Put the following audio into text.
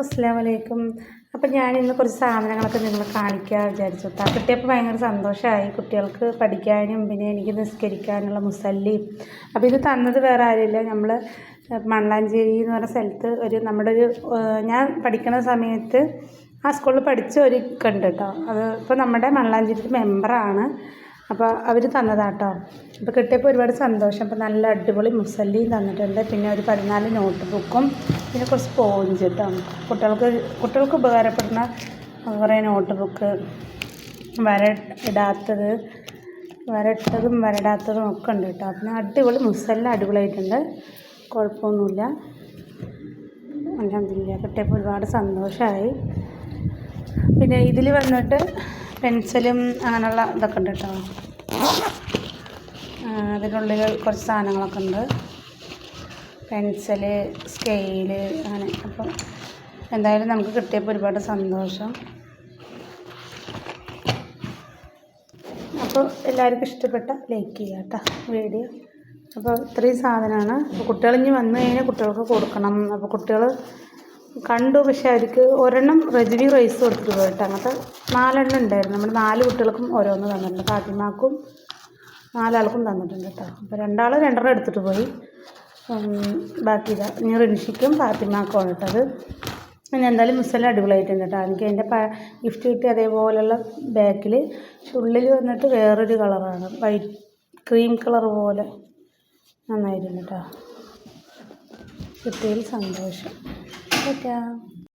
അസ്സലാമു അലൈക്കും. അപ്പോൾ ഞാനിന്ന് കുറച്ച് സാധനങ്ങളൊക്കെ നിങ്ങളെ കാണിക്കാൻ വിചാരിച്ചു കേട്ടോ. കിട്ടിയപ്പോൾ ഭയങ്കര സന്തോഷമായി. കുട്ടികൾക്ക് പഠിക്കാനും പിന്നെ എനിക്ക് നിസ്കരിക്കാനുള്ള മുസല്ലിയും. അപ്പോൾ ഇത് തന്നത് വേറെ ആരുമില്ല, നമ്മൾ മണ്ണാഞ്ചേരി എന്ന് പറഞ്ഞ സ്ഥലത്ത് നമ്മുടെ ഞാൻ പഠിക്കുന്ന സമയത്ത് ആ സ്കൂളിൽ പഠിച്ച ഒരു കണ്ട് കേട്ടോ. അത് ഇപ്പോൾ നമ്മുടെ മണ്ണാഞ്ചേരി മെമ്പറാണ്. അപ്പോൾ അവർ തന്നതാട്ടോ. അപ്പോൾ കിട്ടിയപ്പോൾ ഒരുപാട് സന്തോഷം. അപ്പോൾ നല്ല അടിപൊളി മുസല്ലിയും തന്നിട്ടുണ്ട്. പിന്നെ ഒരു 14 നോട്ട് ബുക്കും പിന്നെ കുറച്ച് സ്പോഞ്ച് കേട്ടോ. കുട്ടികൾക്ക് ഉപകാരപ്പെടുന്ന കുറേ നോട്ട് ബുക്ക്, വരട്ടതും വരടാത്തതും ഒക്കെ ഉണ്ട് കേട്ടോ. പിന്നെ അടിപൊളി മുസല്ല അടിപൊളിയായിട്ടുണ്ട്, കുഴപ്പമൊന്നുമില്ല. അൽഹംദുലില്ലാ, കിട്ടിയപ്പോൾ ഒരുപാട് സന്തോഷമായി. പിന്നെ ഇതിൽ വന്നിട്ട് പെൻസിലും അങ്ങനെയുള്ള ഇതൊക്കെ ഉണ്ട് കേട്ടോ. അതിനുള്ളിൽ കുറച്ച് സാധനങ്ങളൊക്കെ ഉണ്ട്, പെൻസില്, സ്കെയില് അങ്ങനെ. അപ്പോൾ എന്തായാലും നമുക്ക് കിട്ടിയപ്പോൾ ഒരുപാട് സന്തോഷം. അപ്പോൾ എല്ലാവർക്കും ഇഷ്ടപ്പെട്ട ലൈക്ക് ചെയ്യുക കേട്ടോ വീഡിയോ. അപ്പോൾ ഇത്രയും സാധനമാണ്. അപ്പോൾ കുട്ടികൾ ഇനി വന്നു കഴിഞ്ഞാൽ കുട്ടികൾക്ക് കൊടുക്കണം. അപ്പോൾ കുട്ടികൾ കണ്ടു, പക്ഷേ അവർക്ക് ഒരെണ്ണം റെജിബി റൈസ് കൊടുത്തിട്ട് പോയിട്ട് അങ്ങനത്തെ 4 എണ്ണം ഉണ്ടായിരുന്നു. നമ്മൾ 4 കുട്ടികൾക്കും ഓരോന്ന് തന്നിട്ടുണ്ട്. ഫാത്തിമാക്കും 4 ആൾക്കും തന്നിട്ടുണ്ട് കേട്ടോ. അപ്പോൾ 2 ആൾ 2 എണ്ണം എടുത്തിട്ട് പോയി. ബാക്കി ഇതാ ഇനി റിൻഷിക്കും ഫാത്തിമാക്കും ഇട്ടത്. പിന്നെ എന്തായാലും മുസല്ല അടിപൊളിയായിട്ടുണ്ട് കേട്ടോ. എനിക്ക് എൻ്റെ ഗിഫ്റ്റ് കിട്ടി അതേപോലെയുള്ള ബാക്കിൽ ഉള്ളിൽ വന്നിട്ട് വേറൊരു കളറാണ്, വൈറ്റ് ക്രീം കളർ പോലെ. നന്നായിട്ടുണ്ട് കേട്ടോ. കിട്ടിയതിൽ സന്തോഷം. ഓക്കെ.